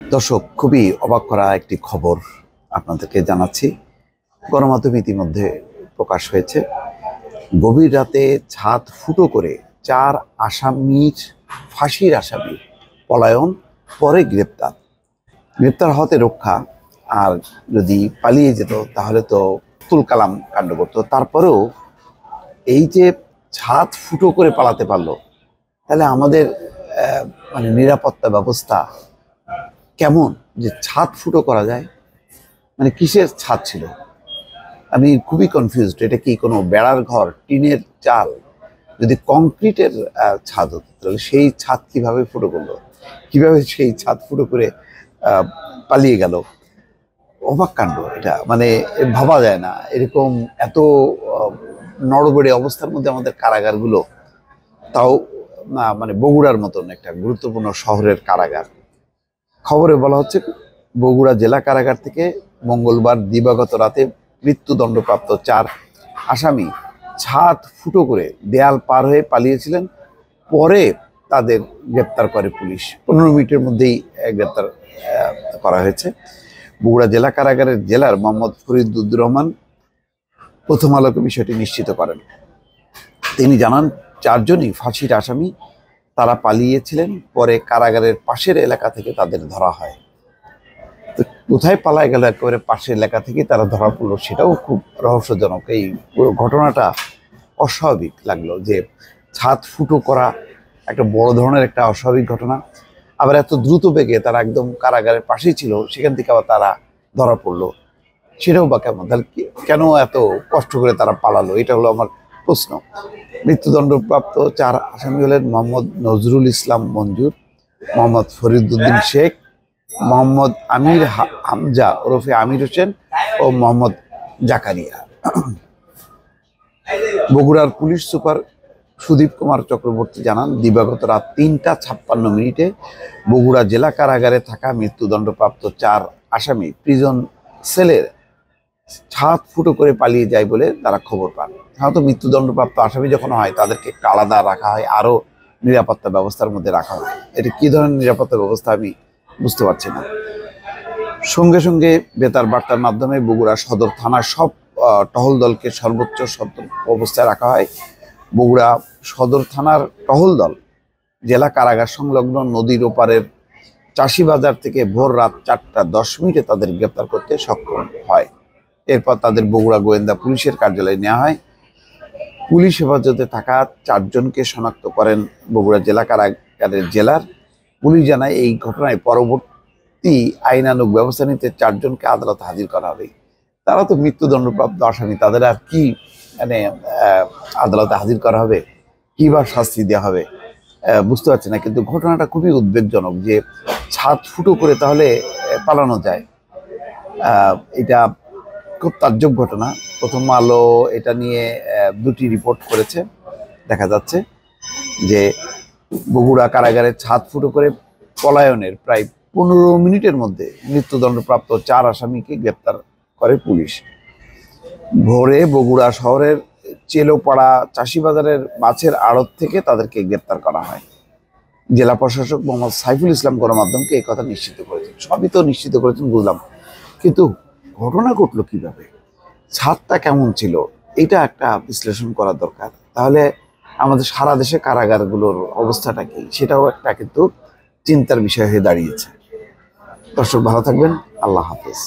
দর্শক, খুবই অবাক করা একটি খবর আপনাদেরকে জানাচ্ছি। গণমাধ্যমে ইতিমধ্যে প্রকাশ হয়েছে, গভীর রাতে ছাদ ফুটো করে 4 আসামির ফাঁসির আসামি পলায়ন, পরে গ্রেপ্তার। গ্রেপ্তার হতে রক্ষা, আর যদি পালিয়ে যেত তাহলে তো তুল কালাম কাণ্ড করতো। তারপরেও এই যে ছাদ ফুটো করে পালাতে পারলো, তাহলে আমাদের মানে নিরাপত্তা ব্যবস্থা কেমন যে ছাদ ফুটো করা যায়? মানে কিসের ছাদ ছিল? আমি খুবই কনফিউজড। এটা কি কোনো বেড়ার ঘর, টিনের চাল? যদি কংক্রিটের ছাদ হতো তাহলে সেই ছাদ কিভাবে ফুটো করলো, কিভাবে সেই ছাদ ফুটো করে পালিয়ে গেল? অবাক কাণ্ড এটা, মানে ভাবা যায় না। এরকম এত নড়বড়ে অবস্থার মধ্যে আমাদের কারাগারগুলো, তাও মানে বগুড়ার মতন একটা গুরুত্বপূর্ণ শহরের কারাগার। খবরে বলা হচ্ছে, বগুড়া জেলা কারাগার থেকে মঙ্গলবার দিবাগত রাতে মৃত্যুদণ্ডপ্রাপ্ত 4 আসামি ছাদ ফুটো করে দেয়াল পার হয়ে পালিয়েছিলেন। পরে তাদের গ্রেপ্তার করে পুলিশ। 15 মিনিটের মধ্যেই গ্রেপ্তার করা হয়েছে। বগুড়া জেলা কারাগারের জেলার মোহাম্মদ ফরিদুর রহমান প্রথম আলোকে বিষয়টি নিশ্চিত করেন। তিনি জানান, 4 জনই ফাঁসির আসামি। তারা পালিয়েছিলেন, পরে কারাগারের পাশের এলাকা থেকে তাদের ধরা হয়। তো কোথায় পালায় গেল, একেবারে পাশের এলাকা থেকে তারা ধরা পড়লো, সেটাও খুব রহস্যজনক। এই পুরো ঘটনাটা অস্বাভাবিক লাগলো, যে ছাদ ফুটো করা একটা বড় ধরনের একটা অস্বাভাবিক ঘটনা। আবার এত দ্রুত বেগে তারা একদম কারাগারের পাশেই ছিল, সেখান থেকে আবার তারা ধরা পড়লো, সেটাও বা কেমন? তাহলে কেন এত কষ্ট করে তারা পালালো? এটা হলো আমার প্রশ্ন। মৃত্যুদণ্ডপ্রাপ্ত 4 আসামি হলেন মোহাম্মদ নজরুল ইসলাম মঞ্জুর, মোহাম্মদ ফরিদউদ্দিন শেখ, মোহাম্মদ আমির হামজা ওরফে আমির হোসেন ও মোহাম্মদ জাকারিয়া। বগুড়ার পুলিশ সুপার সুদীপ কুমার চক্রবর্তী জানান, দিবাগত রাত 3:56 বগুড়া জেলা কারাগারে থাকা মৃত্যুদণ্ডপ্রাপ্ত 4 আসামি প্রিজন সেলের ছাদ ফুটো করে পালিয়ে যায় বলে তারা খবর পান। সাধারণত মৃত্যুদণ্ডপ্রাপ্ত আসামি যখন হয় তাদেরকে একটু আলাদা রাখা হয়, আরও নিরাপত্তা ব্যবস্থার মধ্যে রাখা হয়। এটা কি ধরনের নিরাপত্তা ব্যবস্থা আমি বুঝতে পারছি না। সঙ্গে সঙ্গে বেতার বার্তার মাধ্যমে বগুড়া সদর থানার সব টহল দলকে সর্বোচ্চ সতর্ক অবস্থায় রাখা হয়। বগুড়া সদর থানার টহল দল জেলা কারাগার সংলগ্ন নদীর ওপারের চাষিবাজার থেকে ভোর রাত 4:10 তাদের গ্রেপ্তার করতে সক্ষম হয়। এরপর তাদের বগুড়া গোয়েন্দা পুলিশের কার্যালয়ে নেওয়া হয়। পুলিশ হেফাজতে থাকা 4 জনকে শনাক্ত করেন বগুড়া জেলা কারাগারের জেলার পুলিশ। জানায়, এই ঘটনায় পরবর্তী আইনানুগ ব্যবস্থা নিতে 4 জনকে আদালতে হাজির করা হবে। তারা তো মৃত্যুদণ্ডপ্রাপ্ত আসামি, তাদের আর কি মানে আদালতে হাজির করা হবে, কি বা শাস্তি দেওয়া হবে বুঝতে পারছি না। কিন্তু ঘটনাটা খুবই উদ্বেগজনক, যে ছাদ ফুটো করে তাহলে পালানো যায়। এটা খুব তাজ্জব ঘটনা। প্রথম আলো এটা নিয়ে 2টি রিপোর্ট করেছে। দেখা যাচ্ছে যে বগুড়া কারাগারে ছাদ ফুটো করে পলায়নের প্রায় 15 মিনিটের মধ্যে মৃত্যুদণ্ডপ্রাপ্ত 4 আসামিকে গ্রেপ্তার করে পুলিশ। ভোরে বগুড়া শহরের চেলোপাড়া চাষিবাজারের মাছের আড়ত থেকে তাদেরকে গ্রেপ্তার করা হয়। জেলা প্রশাসক মোহাম্মদ সাইফুল ইসলাম গণমাধ্যমকে এই কথা নিশ্চিত করেছেন। সবই তো নিশ্চিত করেছেন বুঝলাম, কিন্তু ঘটনা ঘটলো কিভাবে, ছাদটা কেমন ছিল, এটা একটা বিশ্লেষণ করা দরকার। তাহলে আমাদের সারা দেশে কারাগারগুলোর অবস্থাটা কি, সেটাও একটা কিন্তু চিন্তার বিষয় হয়ে দাঁড়িয়েছে। দর্শক, ভালো থাকবেন। আল্লাহ হাফেজ।